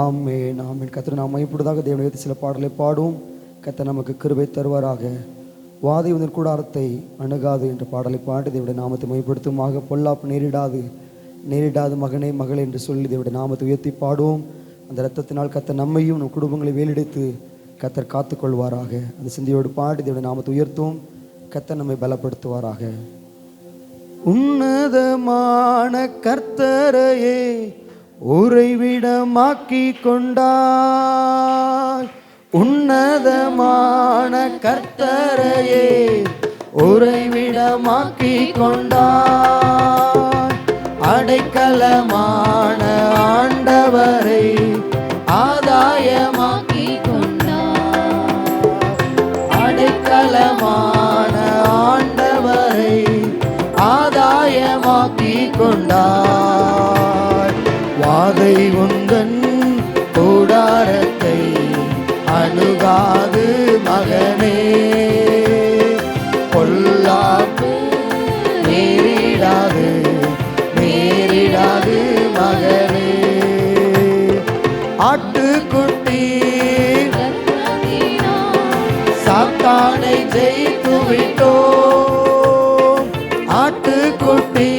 ஆமென் ஆமென். கர்த்தர் நாம் மையப்படுவதாக தேவனுடைய சில பாடலை பாடுவோம். கர்த்தர் நமக்கு கிருபை தருவாராக. வாதை உந்தன் கூடாரத்தை அணுகாது என்ற பாடலை பாடி தேவனுடைய நாமத்தை மையப்படுத்துமாக. பொல்லாப்பு நேரிடாது மகனே மகளே என்று சொல்லி தேவனுடைய நாமத்தை உயர்த்தி பாடுவோம். அந்த இரத்தத்தினால் கர்த்தர் நம்மையும் நம் குடும்பங்களை வேலெடுத்து கர்த்தர் காத்துக்கொள்வாராக. அந்த சிந்தையோடு பாடி தேவனுடைய நாமத்தை உயர்த்துவோம். கர்த்தர் நம்மை பலப்படுத்துவாராக. உன்னதமான கர்த்தரையே உறைவிடமாக்கி கொண்டாய். உன்னதமான கர்த்தரையே உறைவிடமாக்கி கொண்டாய். அடைக்கலமான ஆண்டவரை ஆதாயமாக்கி கொண்டாய். அடைக்கலமான ஆண்டவரை ஆதாயமாக்கி கொண்டாய். வாதை உந்தன் கூடாரத்தை அணுகாது மகனே. பொல்லாப்பு நேரிடாது மகனே. ஆட்டுக்குட்டி சாத்தானை ஜெயித்து விட்டோம். ஆட்டுக்குட்டி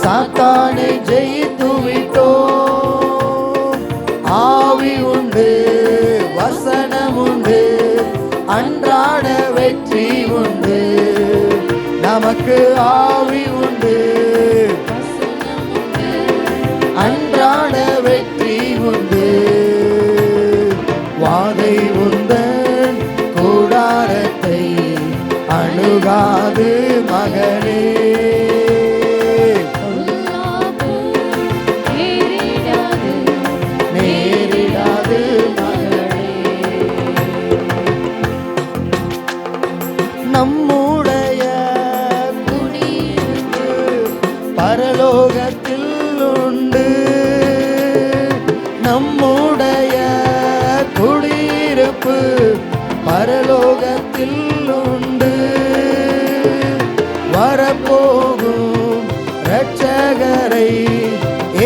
சாத்தானை ஜெயித்து விட்டோம். ஆவி உண்டு வசனம் உண்டு அன்றாட வெற்றி உண்டு. நமக்கு ஆவி உண்டு அன்றாட வெற்றி உண்டு. வாதை உந்தன் கூடாரத்தை அணுகாது மகனே. நம்முடைய குடியிருப்பு பரலோகத்தில் உண்டு. நம்முடைய குடியிருப்பு பரலோகத்தில் உண்டு. வரப்போகும் இரட்சகரை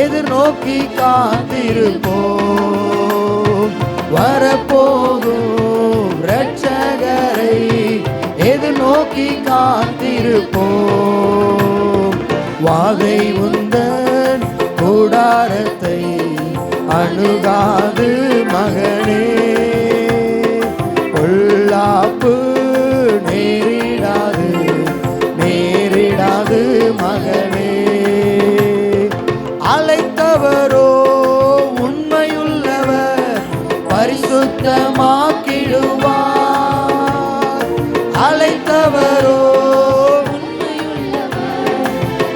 எதிர்நோக்கி காத்திருப்போம். வரப்போகும் இரட்சகரை எதிர்நோக்கி காத்திருப்போம். வாதை உந்தன் கூடாரத்தை அணுகாது மகனே. பொல்லாப்பு நேரிடாது மகனே. அழைத்தவரோ உண்மையுள்ளவர் பரிசுத்தமாக்கிடுவார். அழைத்தவரோ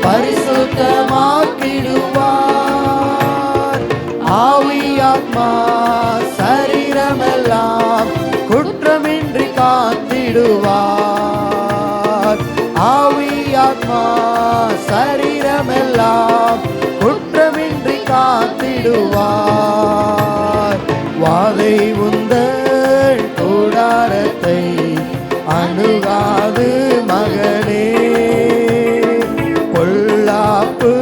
பரிசுத்தமாக்கிடுவார். ஆவியாத்மா சரீரமெல்லாம் குற்றமின்றி காத்திடுவார். ஆவியாத்மா சரீரமெல்லாம் குற்றமின்றி காத்திடுவார். வாதை உந்தன் கூடாரத்தை அணுகாது மகனே. பொல்லாப்பு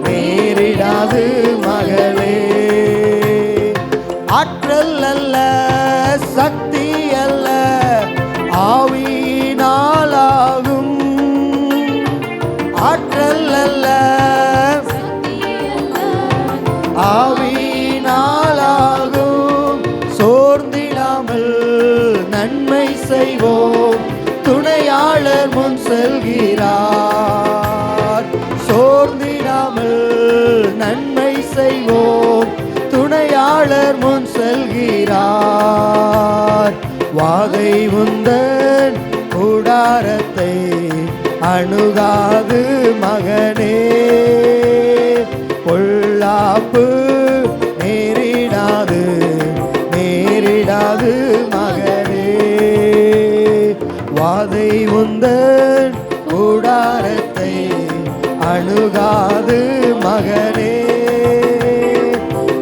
நேரிடாது மகளே. ஆற்றல் அல்ல சக்தி அல்ல ஆவியினாலாகும். ஆற்றல் அல்ல ஆவியினாலாகும். சோர்ந்திடாமல் நன்மை செய்வோம். துணையாளர் முன் செல்கிறார். சோர்ந்திடாமல் நன்மை செய்வோம். துணையாளர் முன் செல்கிறார். வாதை உந்தன் கூடாரத்தை அணுகாது மகனே. பொல்லாப்பு நேரிடாது மகனே. வாதை உந்தன் கூடாரத்தை அணுகாது மகனே.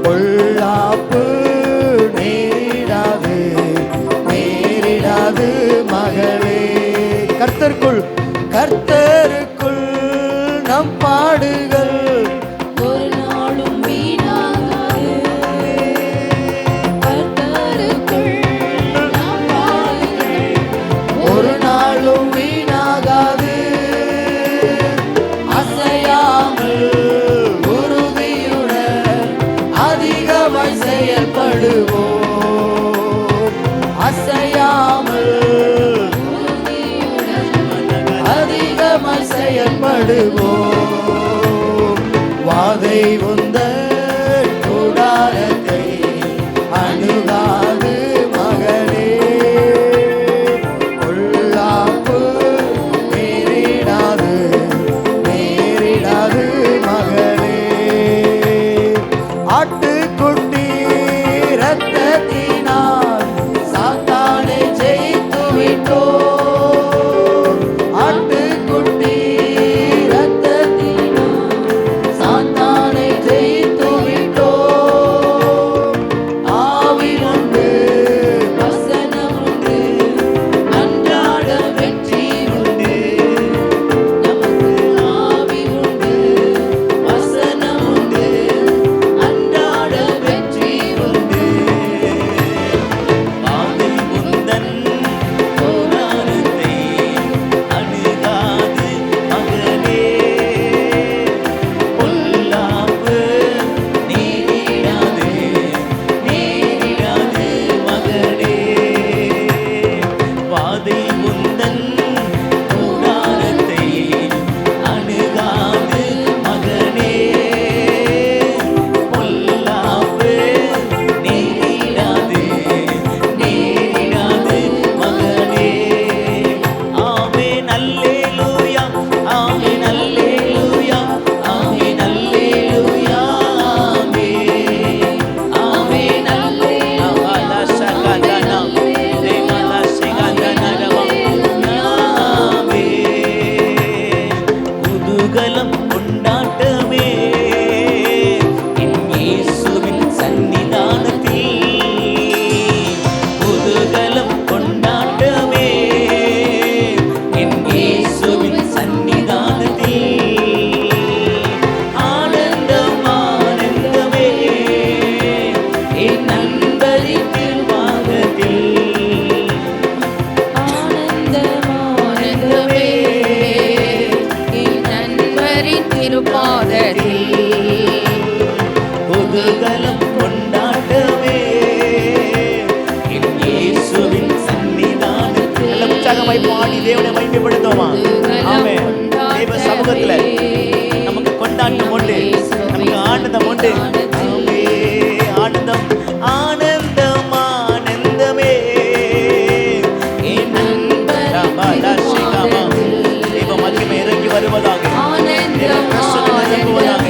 பொல்லாப்பு நேரிடாது மகளே. கர்த்தருக்குள் நம் பாடுகள் ஒரு நாளும் வீணாகாது. கர்த்தருக்குள் நம் பாடுகள் ஒரு நாளும் வீணாகாது. அசையாமல் உறுதியுடன் அதிகமாய் செயல்படுவோம். அசையாமல் அதிகமாய் செயல்படுவோம். வாதை உந்தன் கூடாரத்தை அணுகாது மகனே. பொல்லாப்பு நேரிடாது நேரிடாது மகனே. ஆட்டுக்குட்டி இரத்தத்தினால் சாத்தானை ஜெயித்து விட்டோம். ஆட்டுக்குட்டி இரத்தத்தினால் சாத்தானை ஜெயித்து விட்டோம். ஆவி உண்டு வசனம் உண்டு, அன்றாட வெற்றி உண்டு. நமக்கு ஆவி உண்டு, வசனம் உண்டு, அன்றாட வெற்றி உண்டு. வாதை உந்தன் கூடாரத்தை அணுகாது மகனே. பொல்லாப்பு நேரிடாது நேரிடாது மகனே. வாதை உந்தன் கூடாரத்தை அணுகாது மகனே. பொல்லாப்பு நேரிடாது நேரிடாது மகனே. ஆமென் அல்லேலூயா ஆமென் அல்லேலூயா ஆமென் அல்லேலூயா ஆமென் ஆமென் அல்லேலூயா. அவலா சகதனா தேமலா சகதனரவா ஆமென். குதூகலம் கொண்டாட்டமே என் இயேசுவின் சன்னிதானத்தில். குதூகலம் கொண்டாட்டமே என் இயேசுவின் சன்னிதானத்தில். ஆனந்தம் ஆனந்தமே என் நண்பரின் திருவாகத்தில். ஆனந்தமே என் நண்பரின் திருப்பாதத்தில். குதூகலம் கொண்டாட்டமே என் இயேசுவின் சன்னிதானத்தில். நல்ல உற்சாகமாய் பாடி தேவனை மகிமைப்படுத்துவோமா? ஆமென். தேவ சமூகத்துல நமக்கு கொண்டாட்டம் உண்டு, நமக்கு ஆனந்தம் உண்டு. ஆமென். ஆனந்தம் ஆனந்தம் ஆனந்தமே என் நண்பரின் தேவ மகிமை இறங்கி வருவதாக. தேவ பிரசன்னம் நிரம்புவதாக.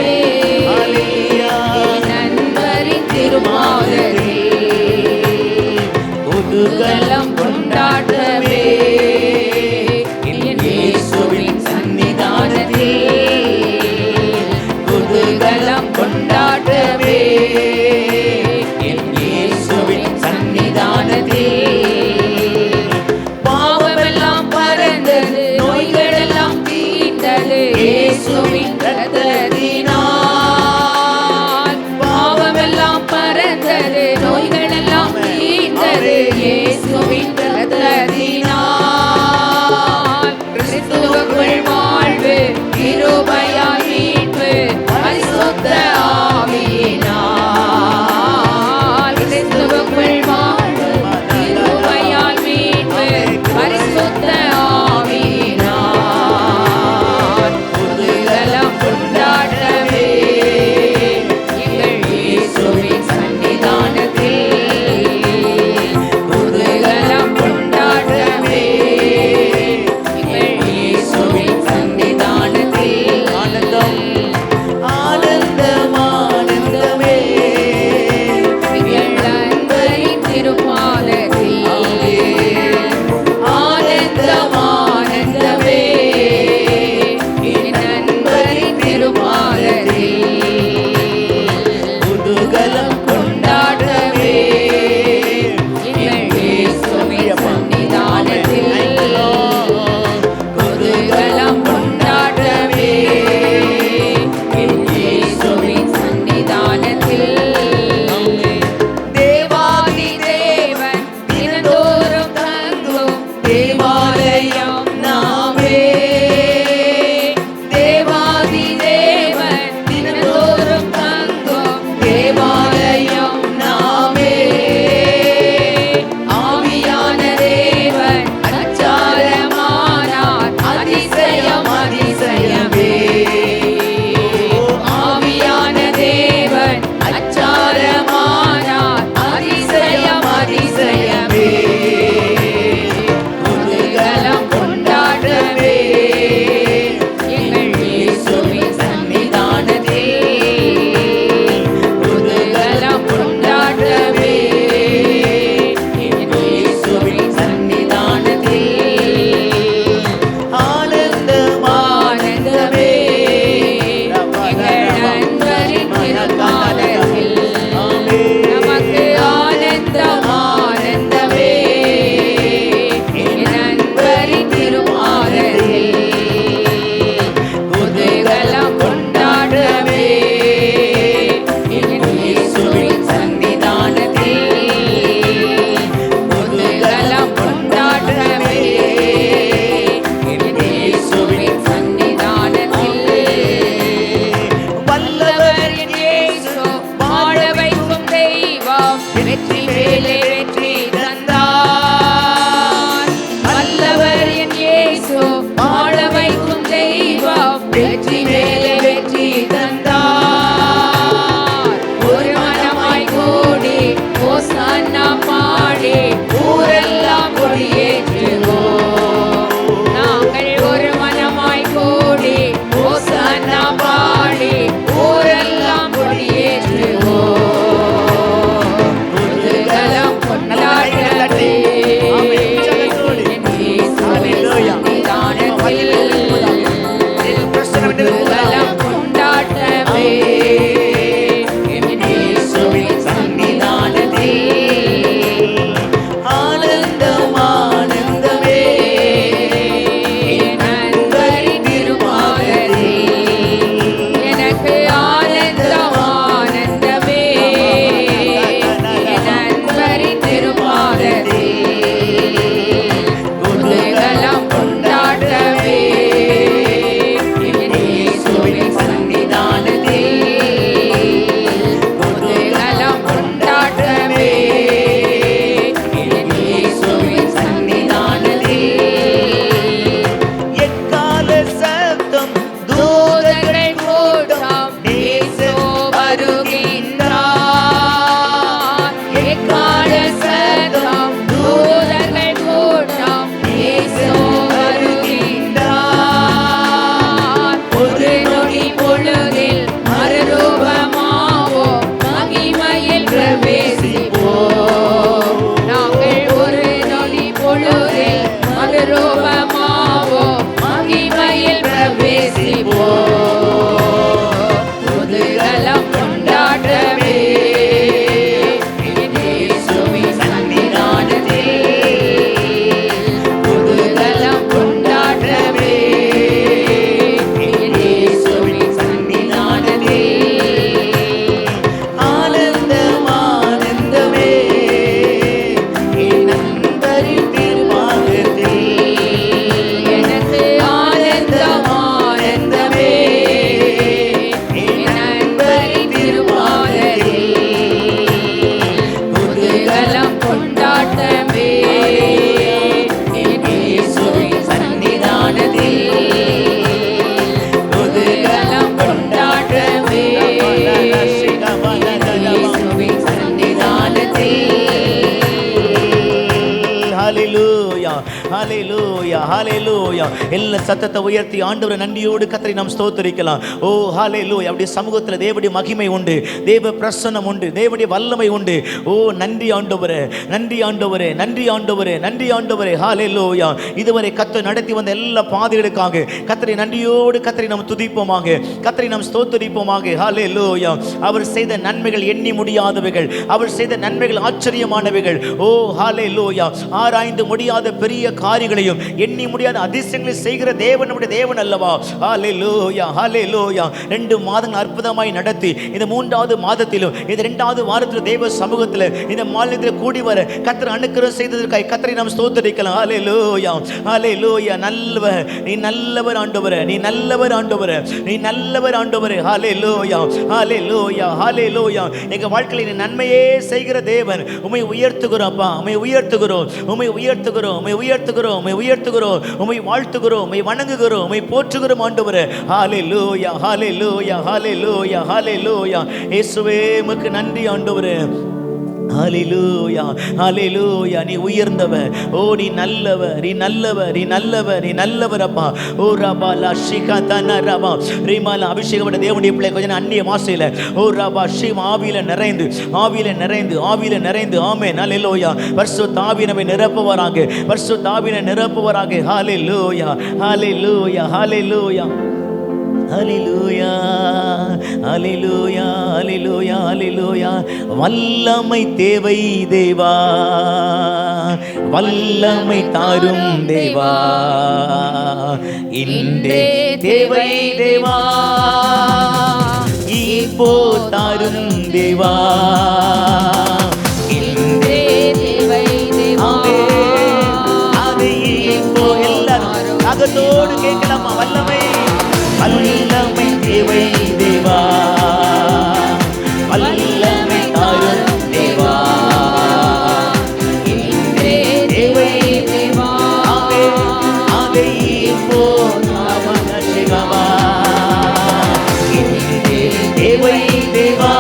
ஹல்லேலூயா. நண்பரின் திருமாதத்தில் குதூகலம் கொண்டாட்டமே என் இயேசுவின் சன்னிதானத்தில். குதூகலம் கொண்டாட்டமே என் இயேசுவின் சன்னிதானத்தில். பாவமெல்லாம் பறந்தது, நோய்களெல்லாம் தீர்ந்தது. குதூகலம் கொண்டாட்டமே என் இயேசுவின் சன்னிதானத்தில் ஆனந்தம் ஆனந்தமே என் நண்பரின் திருப்பாதத்தில் எனக்கு ஆனந்தம் ஆனந்தமே என் நண்பரின் திருப்பாதத்தில் குதூகலம் கொண்டாட்டமே என் இயேசுவின் சன்னிதானத்தில் குதூகலம் கொண்டாட்டமே என் இயேசுவின் சன்னிதானத்தில் எக்கால சத்தம் தூதர்கள் கூட்டம் இயேசு வருகின்றார் எக்கால சத்தம் தூதர்கள் கூட்டம் இயேசு வருகின்றார் ஒரு நொடி பொழுதில் மறுரூபமாவோ மகிமையில் பிரவேசிப்போம் நாங்கள் ஒரு நொடி பொழுதில் மறுரூபமாவோ மகிமையில் பிரவேசிப்போம் குதூகலம் கொண்டாட்டமே என் இயேசுவின் சன்னிதானத்தில் குதூகலம் கொண்டாட்டமே என் இயேசுவின் சன்னிதானத்தில் ஆனந்தம் ஆனந்தமே என் நண்பரின் திருப்பாதத்தில் எனக்கு ஆனந்தம் ஆனந்தமே என் நண்பரின் திருப்பாதத்தில் குதூகலம் கொண்டாட்டமே என் இயேசுவின் சன்னிதானத்தில் குதூகலம் கொண்டாட்டமே என் இயேசுவின் சன்னிதானத்தில் ஹalleluya ஹalleluya ஹalleluya எல்லா சத்தத்தை உயர்த்தி ஆண்டவரை நன்றியோடு கர்த்தரை நாம் ஸ்தோத்திரிக்கலாம். ஓ ஹalleluya. அப்படியே சமூகத்தில் தேவனுடைய மகிமை உண்டு, தேவ பிரசன்னம் உண்டு, தேவனுடைய வல்லமை உண்டு. ஓ நன்றி ஆண்டவரே, நன்றி ஆண்டவரே, நன்றி ஆண்டவரே, நன்றி ஆண்டவரே. ஹalleluya. இதுவரை கர்த்தர் நடத்தி வந்த எல்லா பாதைகளுக்காக கர்த்தரை நன்றியோடு கர்த்தரை நாம் துதிப்போமாக, கர்த்தரை நாம் ஸ்தோத்திரிப்போமாக. ஹalleluya. அவர் செய்த நன்மைகள் எண்ணி முடியாதவைகள், அவர் செய்த நன்மைகள் ஆச்சரியமானவைகள். ஓ ஹalleluya. ஆராய்ந்து முடியாத பெரிய காரியங்களையும் எண்ணி முடியாத அதிசயங்களை செய்கிற தேவன் நம்முடைய தேவன் அல்லவா? ஹalleluya ஹalleluya. 2 மாதங்கள் அற்புதமாய் நடத்தி இந்த 3வது மாதத்திலும் இந்த 2வது வாரத்தில் தேவ சமூகத்தில் இந்த மாநிலத்தில் கூடி வர கர்த்தர் அனுக்கிரகம் செய்ததற்காக கர்த்தரை நாம் ஸ்தோத்திரிக்கலாம். ஹalleluya ஹalleluya. நல்லவர், நீ நல்லவர் ஆண்டவரே, நீ நல்லவர் ஆண்டவரே, நீ நல்லவர் ஆண்டவரே. ஹalleluya ஹalleluya ஹalleluya. எங்க வாழ்க்கையில் நீ நன்மையே செய்கிற தேவன், உம்மை உயர்த்துகிறோம் அப்பா, உம்மை உயர்த்துகிறோம், உம்மை உயர்த்துகிறோம், உம்மை உயர்த்துகிறோம், உம்மை உயர்த்துகிறோம், உம்மை வாழ்த்துகிறோம், உம்மை வணங்குகிறோம், உம்மை போற்றுகிறோம் ஆண்டவரே. ஹalleluya ஹalleluya ஹalleluya ஹalleluya. இயேசுவே உமக்கு நன்றி ஆண்டவரே. ஹalleluya ஹalleluya. நீ உயர்ந்தவர், ஓ நீ நல்லவர், நீ நல்லவர், நீ நல்லவர், நீ நல்லவர் அப்பா. ஓ ரபா லஷிகதன ரபா ரிமல அபிஷேகப்பட்ட தேவனுடைய பிள்ளை கொஞ்சம் அந்நிய மாசையில ஓ ரபா ஷிம் ஆவியில நிறைந்து, ஆவியில நிறைந்து, ஆவியில நிறைந்து. ஆமென் ஹalleluya. பரிசுத்த ஆவியினை நிரப்புவாராக, பரிசுத்த ஆவியினை நிரப்புவாராக. ஹalleluya ஹalleluya ஹalleluya ஹalleluya ஹalleluya ஹalleluya ஹalleluya. வல்லமை தேவை தேவா, வல்லமை தாரும் தேவா, இன்றே தேவை தேவா, இப்போ தாரும் தேவா, இன்றே தேவை தேவா அதை இப்போ எல்லாரும் அகத்தோடு கேட்கலாமா? வல்லமை வல்லமை தேவை தேவா, வல்லமை தாரும் தேவா, இன்றே தேவை தேவா அதை இப்போ சிவமா, இன்றே தேவை தேவா,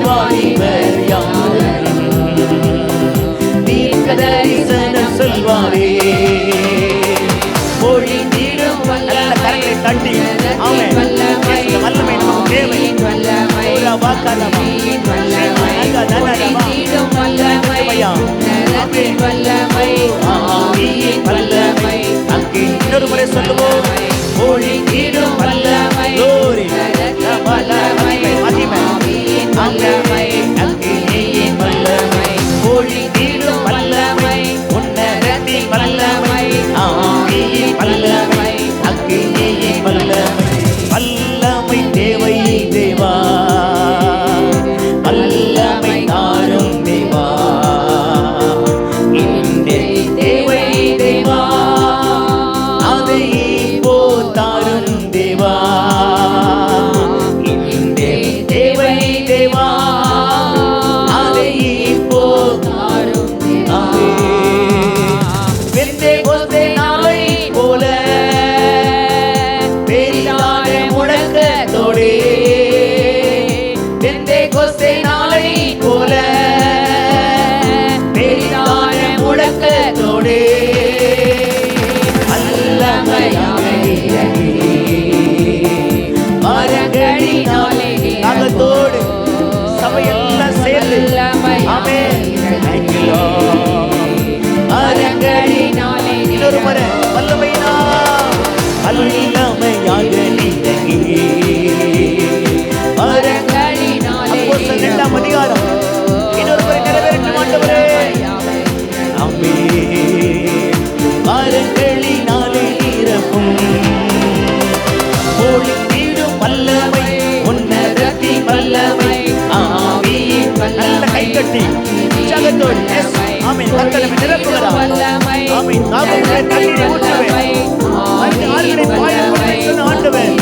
வாலிபர் யாரும் தீர்க்க தரிசனம் சொல்வாரே. ஒளிந்திடும் நல்ல கரங்களை தட்டி ஆமென். வல்லமை வல்லமை நமக்கு தேவை. வல்லமை வாக்காரமா ஒளிந்திடும் வல்லமை நரத்தின் வல்லமை ஆவியின் வல்லமை இன்னொரு முறை சொல்லுவோம். ஒளிந்திடும் வல்லமை நரத்தின் வல்லமை ஆவியின் வல்லமை அக்கினியின் வல்லமை ஒளிந்திடும் வல்லமை உன்னதத்தின் வல்லமை ஆவியின் வல்லமை அக்கினியின் வல்லமை. வல்லமை தேவை தேவா, வல்லமை தாரும் தேவா, இன்றே தேவை தேவா, அதை இப்போ தாரும் தேவா, இன்றே தேவை தேவா, அதை இப்போ தாரும் தேவா. பெந்தேகோஸ்தே நாளை போல பெரிதான முழக்கத்தோடே, பெந்தேகோஸ்தே நாளை போல பெரிதான முழக்கத்தோடே வல்லமையாக இறங்கி மரங்களினாலே தாகத்தோடு சபையெல்லாம் சேர்ந்து ஆமென். Thank you, Lord. மரங்களினாலே இன்னொரு முறை வல்லமையா வல்லமையாக இறங்கி மரங்களினாலே அப்போஸ்தலர் 2ஆம் அதிகாரம் இன்னொரு முறை நிறைவேறட்டும் ஆண்டவரே. ஆமென். மரங்களினாலே நிரப்பும் ஒளிந்திடும் வல்லமை உன்னதத்தின் வல்லமை ஆவியின் நல்ல கைத்தட்டி உற்சாகத்தோடு எஸ் ஆமென். கர்த்தர் நம்மை நிரப்புகிறார். ஆமென். தாகமுள்ள தண்ணீரை ஊற்றுவேன். ஆறுகளை பாயப் பண்ண சொன்ன ஆண்டவர்.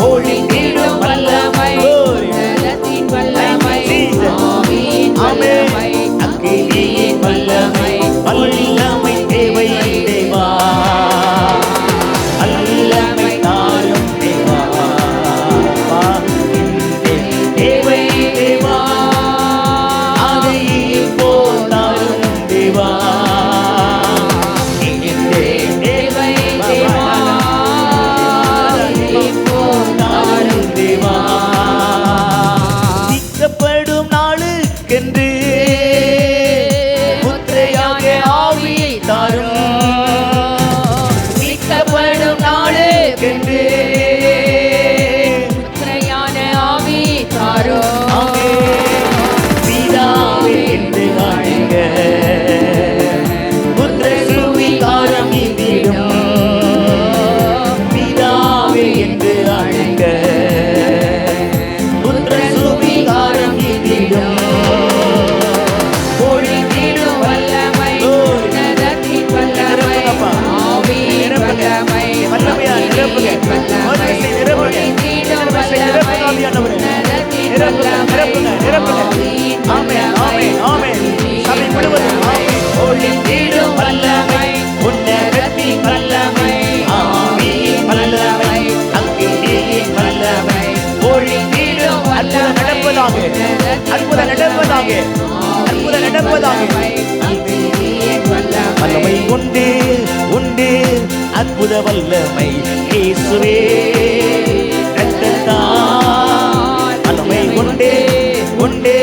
ஒளிந்திடும் வல்லமை நரத்தின் வல்லமை ஆவியின் வல்லமை அக்கினியின் வல்லமை வல்லமை தேவை தேவா, வல்லமை தாரும் தேவா, இன்றே தேவை தேவா, அதை இப்போ தாரும் தேவா, இன்றே தேவை தேவா, இப்போ தாரும் தேவா. மீட்கப்படும் நாளுக்கென்று முத்திரையாக ஆவியை தாரும், மீட்கப்படும் நாளுக்கென்று முத்திரையான ஆவி தாரும் பிதாவே என்று அழைங்க, முத்திரை சுவிகாரம் இந்திடும், பிதாவே என்று அழைங்க, முத்திரை சுவிகாரம் இந்திடும். ஒளிந்திடும் வல்லமை நரத்தின் வல்லமை ஆவியின் வல்லமை வல்லமையா நிரப்புங்க. மறுபடியும் நிரப்புங்க. ஒளிந்திடும் நிரப்புங்க வல்லமை ஆண்டவரே. நரத்தின் நிரப்புங்க, நிரப்புங்க, நிரப்புங்க. ஆவியின் ஆமென், ஆமென், ஆமென். சபை முழுவதும் ஆமென். ஒளிந்திடும் வல்லமை உன்னதத்தின் வல்லமை ஆவியின் வல்லமை அக்கினியின் வல்லமை ஒளிந்திடும் அற்புதம் நடப்பதாக, அற்புதம் நடப்பதாக, அற்புதம் நடப்பதாக. அக்கினியின் வல்லமை வல்லமை உண்டு உண்டு அற்புத வல்லமை இயேசுவே இரத்தத்தால். வல்லமை உண்டு உண்டு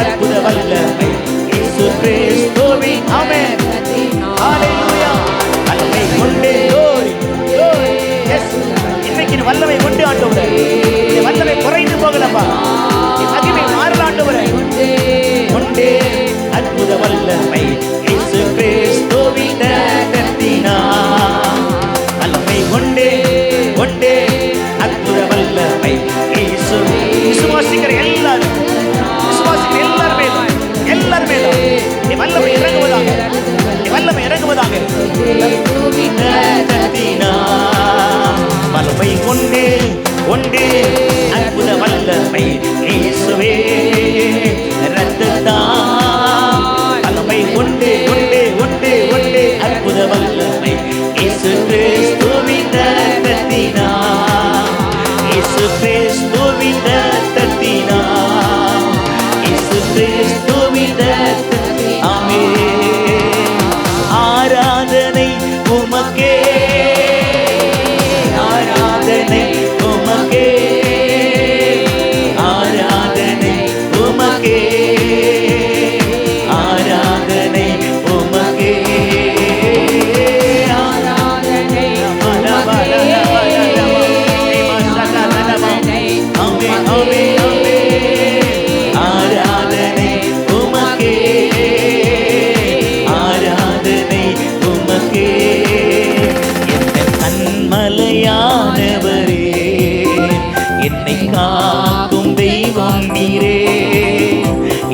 அற்புத வல்லமை இயேசு கிறிஸ்துவின் ஆமென். ஹalleluya. வல்லமை உண்டு. glory glory. yes இன்னைக்கு இந்த வல்லமை உண்டு ஆண்டவரே. இந்த வல்லமை குறைந்து போகலப்பா. இந்த மகிமை மாறல ஆண்டவரே. உண்டு அற்புத வல்லமை இயேசு கிறிஸ்துவின் இரத்தத்தினால். வல்லமை உண்டு உண்டு அற்புத வல்லமை இயேசு. விசுவாசிக்கிற எல்லாரும் மேலும் எல்லாரும் மேலும் நீ வல்லமை இறங்குவதாக, நீ வல்லமை இறங்குவதாக. வல்லமை உண்டு உண்டு அற்புத வல்லமை இயேசுவே இரத்தத்தால். வல்லமை உண்டு உண்டு உண்டு உண்டு அற்புத வல்லமை இயேசு கிறிஸ்துவின் இரத்தத்தினால். இயேசு கிறிஸ்துவின் இரத்தத்தினால்.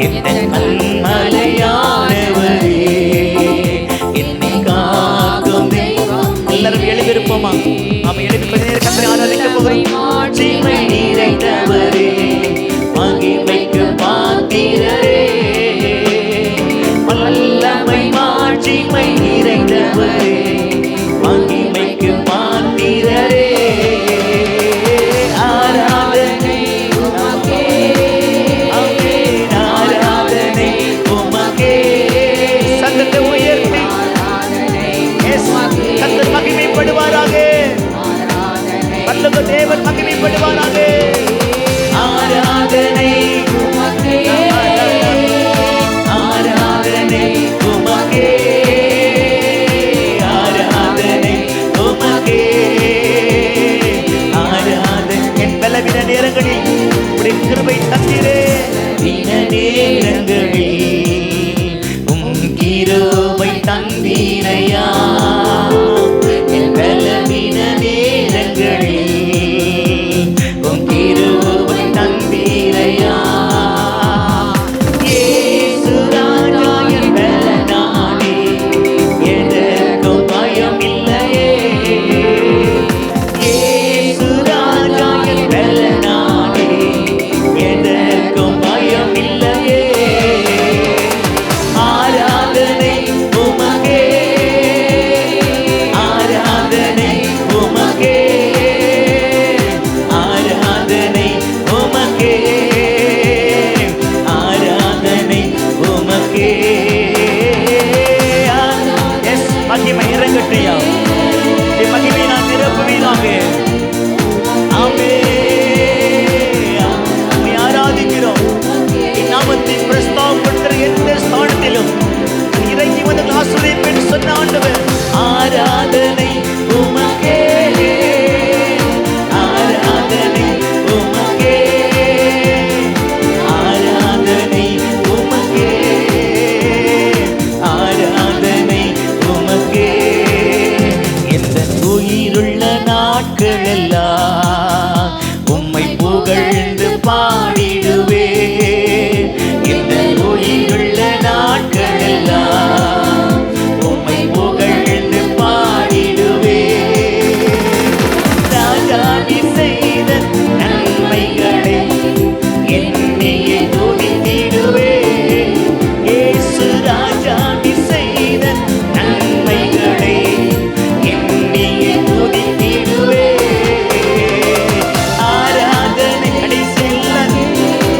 எந்த கண்மலையானவரே, என்னை காக்கும் தெய்வம். எல்லாரும் எழுந்திருப்போமா? நாம எழுப்பி கொஞ்ச நேரம் கர்த்தரை ஆராதிக்க போகிறோம். மாட்சிமை நிறைந்தவரே, மகிமைக்கு பாத்திரரே, வல்லமை மாட்சிமை நிறைந்தவரே, மகிமைக்கு பாத்திரரே. ஆராதனை உமக்கே, ஆமென். ஆராதனை உமக்கே. சத்தத்தை உயர்த்தி கர்த்தர் மகிமைப்படுவாராக. வல்லவ தேவன் மகிமைப்படுவாராக. ஆராதனை உமக்கே, ஆராதனை உமக்கே, ஆராதனை உமக்கே, ஆராதனை. என் பலவீன நேரங்களில் உடைய கிருபை தந்தீரே. வீண நேரங்களில் உம் கிருபை தந்தீரையா. என் பலவீன நேரங்களில் உம் கிருபை தந்தீரையா. இயேசு ராஜா என் பலனானே, எதற்கும் பயம் இல்லையே. இயேசு ராஜா என் பலனானே, எதற்கும் பயம் இல்லையே. ஆராதனை உமக்கே, ஆராதனை உமக்கே, ஆராதனை உமக்கே, ஆராதனை உமக்கே. எஸ், மகிமை இறங்கட்டையா. மகிமை நான் நிரப்புவீராக. ஆமென். ஆராதிக்கிறோம். நாமத்தின் பிரஸ்தாபப்படுத்துகிற எந்த ஸ்தானத்திலும் இறங்கி வந்து ஆசீர்வதிப்பேன் சொன்ன ஆண்டவர். ஆராதனை உமக்கே, ஆராதனை உமக்கே, ஆராதனை உமக்கே, ஆராதனை உமக்கே. எந்த உயிருள்ள நாட்கள் எல்லாம் உம்மை புகழ்ந்து பாடிடுவே. எந்த உயிருள்ள நாட்கள் எல்லாம் உம்மை புகழ்ந்து பாடிடுவே. ராஜா நீ செய்த நன்மைகளை என்னையே துதித்திடுவே. இயேசு ராஜா நீ செய்த நன்மைகளை என்னையே துதித்திடுவே. ஆராதனை கடைசியில்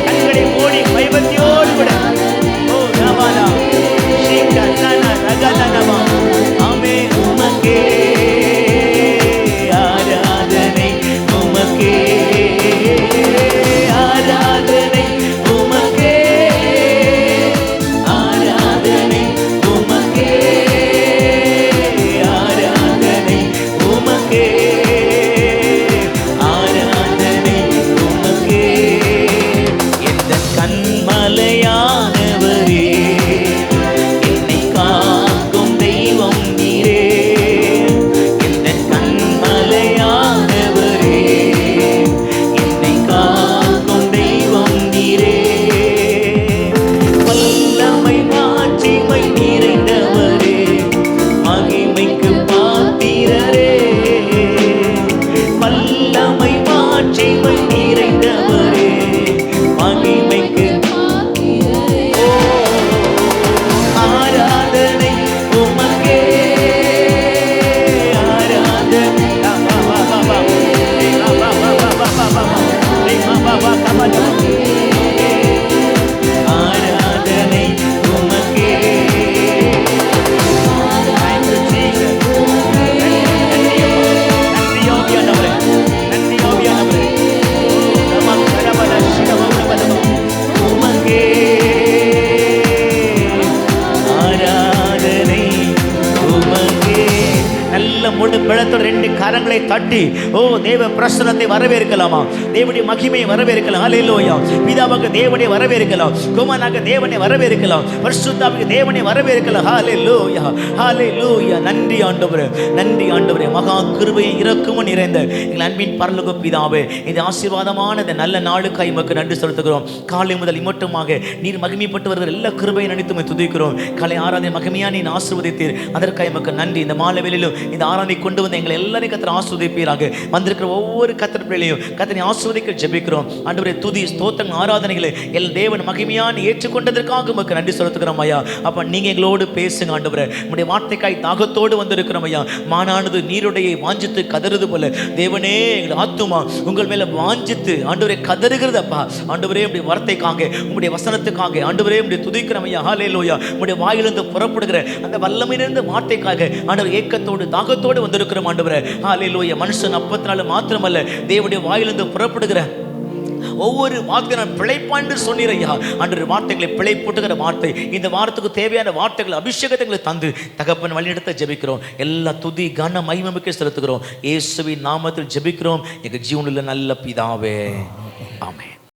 கண்களை மூடி பயபக்தியோடு கூட ஓ ரவானா ஸ்ரீகண்ணா ரகதனமா. ஆமென். உமக்கே ஆராதனை உமக்கே, ஆராதனை உமக்கே, ஆராதனை உமக்கே, ஆராதனை உமக்கே, ஆராதனை உமக்கே. எந்த கண்மலையா கரங்களை தட்டி ஓ தேவ பிரசன்னத்தை வரவேற்கலாமா? தேவனுடைய மகிமையை வரவேற்கலாம். ஹல்லேலூயா. பிதாவாக தேவனை வரவேற்கலாம், குமாரனாக தேவனை வரவேற்கலாம், பரிசுத்தாவியாக தேவனை வரவேற்கலாம். ஹல்லேலூயா, ஹல்லேலூயா. நன்றி ஆண்டவரே, நன்றி ஆண்டவரே. மகா கிருபையும் இரக்கமும் நிறைந்த எங்கள் அன்பின் பரலோக பிதாவே, இந்த ஆசீர்வாதமான இந்த நல்ல நாளுக்காய் உமக்கு நன்றி செலுத்துகிறோம். காலை முதல் இம்மட்டுமாக நீர் மகிமைப்பட்டு வருகிற எல்லா கிருபையை நினைத்து துதிக்கிறோம். காலை ஆராதனை மகிமையா நீர் ஆசீர்வதித்தீர், அதற்காக உமக்கு நன்றி. இந்த மாலை வேளையிலும் இந்த ஆராதனை கொண்டு வந்து எங்களை எல்லாரையும் கர்த்தர் ஆசீர்வதிப்பீராக. வந்திருக்கிற ஒவ்வொரு கர்த்தர் பிள்ளையும் கர்த்தரை ஆசீர்வதிக்க ஜெபிக்கிறோம். ஆண்டவரே, துதி ஸ்தோத்திரம் ஆராதனைகளை எல் தேவன் மகிமையான ஏற்றுக்கொண்டதற்காக உமக்கு நன்றி செலுத்துகிறோம் ஐயா. அப்ப நீங்க எங்களோடு பேசுங்க ஆண்டவரே. உம்முடைய வார்த்தைக்காய் தாகத்தோடு வந்திருக்கிறோம் ஐயா. மானானது நீருடையை வாஞ்சித்து கதறுது போல தேவனே எங்கள் ஆத்துமா உங்கள் மேல வாஞ்சித்து ஆண்டவரே கதறுகிறது அப்பா. ஆண்டவரே உம்முடைய வார்த்தைக்காக, உம்முடைய வசனத்துக்காக ஆண்டவரே உம்முடைய துதிக்கிறோம் ஐயா. ஹல்லேலூயா. உம்முடைய வாயிலிருந்து புறப்படுகிற அந்த வல்லமை நிறைந்த வார்த்தைக்காக ஆண்டவர் ஏக்கத்தோடு தாகத்தோடு வந்திருக்கிறோம் ஆண்டவரே. ஹல்லேலூயா. மனுஷன் அப்பத்தினால மாத்திரமல்ல, தேவனுடைய வாயிலிருந்து புறப்படுகிற ஒவ்வொரு வார்த்தை நான் பிழைப்பாண்டு சொன்னீர் ஐயா. அன்று வார்த்தைகளை பிழைப்பூட்டுகிற வார்த்தை, இந்த வாரத்துக்கு தேவையான வார்த்தைகள் அபிஷேகத்தை தந்து தகப்பன் வழிநடத்த ஜெபிக்கிறோம். எல்லா துதி கன மகிமைக்கு செலுத்துகிறோம். இயேசுவின் நாமத்தில் ஜெபிக்கிறோம் எங்கள் ஜீவனில் நல்ல பிதாவே, ஆமென்.